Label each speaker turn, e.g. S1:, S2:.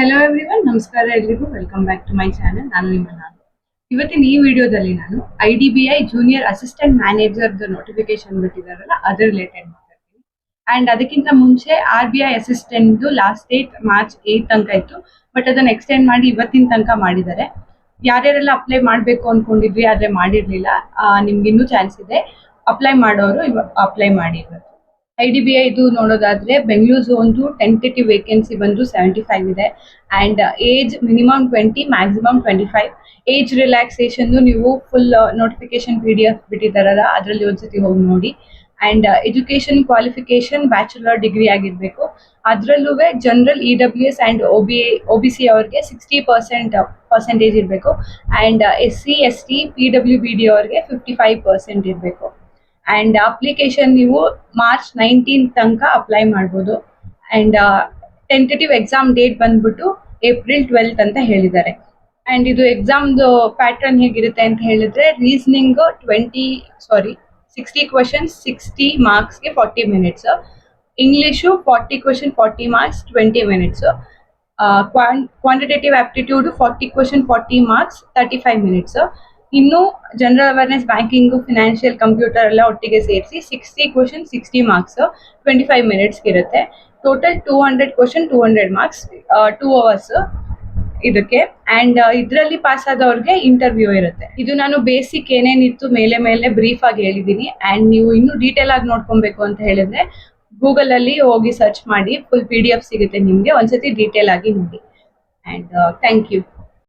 S1: Hello everyone, ನಮಸ್ಕಾರ ಎಲ್ರಿಗೂ. Welcome back to my channel. ನಾನು ಇವತ್ತಿನ ಈ ವಿಡಿಯೋದಲ್ಲಿ ನಾನು IDBI junior assistant manager notification ಬಿಟ್ಟಿದಾರಲ್ಲ ಅದ್ರ ರಿಲೇಟೆಡ್ ಮಾತಾಡ್ತೀನಿ. ಅಂಡ್ ಅದಕ್ಕಿಂತ ಮುಂಚೆ RBI assistant last date March 8 ತನಕ ಇತ್ತು, ಬಟ್ ಅದನ್ನ ಎಕ್ಸ್ಟೆಂಡ್ ಮಾಡಿ ಇವತ್ತಿನ ತನಕ ಮಾಡಿದ್ದಾರೆ. ಯಾರ್ಯಾರೆಲ್ಲ ಅಪ್ಲೈ ಮಾಡಬೇಕು ಅನ್ಕೊಂಡಿದ್ವಿ ಆದ್ರೆ ಮಾಡಿರ್ಲಿಲ್ಲ, ನಿಮ್ಗೆ ಇನ್ನೂ ಚಾನ್ಸ್ ಇದೆ. ಅಪ್ಲೈ ಮಾಡೋರು ಅಪ್ಲೈ ಮಾಡಿ. IDBI ಇದು ನೋಡೋದಾದ್ರೆ ಬೆಂಗಳೂರು ಝೋನ್ ಟೆಂಟೇಟಿವ್ ವೇಕೆನ್ಸಿ ಬಂದು 75 ಇದೆ. And age minimum 20, maximum 25. Age relaxation ನೀವು ಫುಲ್ ನೋಟಿಫಿಕೇಶನ್ PDF ಬಿಟ್ಟಿದಾರಲ್ಲ ಅದರಲ್ಲಿ ಒಂದ್ಸತಿ ಹೋಗಿ ನೋಡಿ. And education qualification bachelor degree ಆಗಿರ್ಬೇಕು. ಅದರಲ್ಲೂ ಜನರಲ್ EWS ಅಂಡ್ OBC ಅವ್ರಿಗೆ 60% ಇರಬೇಕು. ಅಂಡ್ SC ST PWBD ಅವ್ರಿಗೆ 55% ಇರಬೇಕು. ಅಂಡ್ ಅಪ್ಲಿಕೇಶನ್ ನೀವು ಮಾರ್ಚ್ 19 ತನಕ ಅಪ್ಲೈ ಮಾಡ್ಬೋದು. ಅಂಡ್ ಟೆಂಟೇಟಿವ್ ಎಕ್ಸಾಮ್ ಡೇಟ್ ಬಂದ್ಬಿಟ್ಟು ಏಪ್ರಿಲ್ 12 ಅಂತ ಹೇಳಿದ್ದಾರೆ. ಅಂಡ್ ಇದು ಎಕ್ಸಾಮ್ದು ಪ್ಯಾಟರ್ನ್ ಹೇಗಿರುತ್ತೆ ಅಂತ ಹೇಳಿದ್ರೆ, ರೀಸನಿಂಗ್ 60 ಕ್ವಶನ್ಸ್ 60 ಮಾರ್ಕ್ಸ್ಗೆ 40 minutes. English 40 question 40 marks 20 minutes. Quantitative aptitude 40 question 40 marks 35 minutes. ಇನ್ನು general awareness, banking, financial, computer ಎಲ್ಲ ಒಟ್ಟಿಗೆ ಸೇರಿಸಿ 60 ಕ್ವಶನ್ 60 ಮಾರ್ಕ್ಸ್ 25 ಮಿನಿಟ್ಸ್ ಇರುತ್ತೆ. ಟೋಟಲ್ 200 ಕ್ವಶನ್ 200 ಮಾರ್ಕ್ಸ್ 2 ಅವರ್ಸ್ ಇದಕ್ಕೆ. ಅಂಡ್ ಇದರಲ್ಲಿ ಪಾಸ್ ಆದವ್ರಿಗೆ ಇಂಟರ್ವ್ಯೂ ಇರುತ್ತೆ. ಇದು ನಾನು ಬೇಸಿಕ್ ಏನೇನಿತ್ತು ಮೇಲೆ ಬ್ರೀಫ್ ಆಗಿ ಹೇಳಿದ್ದೀನಿ. ಅಂಡ್ ನೀವು ಇನ್ನೂ ಡೀಟೇಲ್ ಆಗಿ ನೋಡ್ಕೊಬೇಕು ಅಂತ ಹೇಳಿದ್ರೆ ಗೂಗಲ್ ಅಲ್ಲಿ ಹೋಗಿ ಸರ್ಚ್ ಮಾಡಿ, ಫುಲ್ PDF ಸಿಗುತ್ತೆ ನಿಮ್ಗೆ. ಒಂದ್ಸತಿ ಡೀಟೇಲ್ ಆಗಿ ನೋಡಿ. And thank you.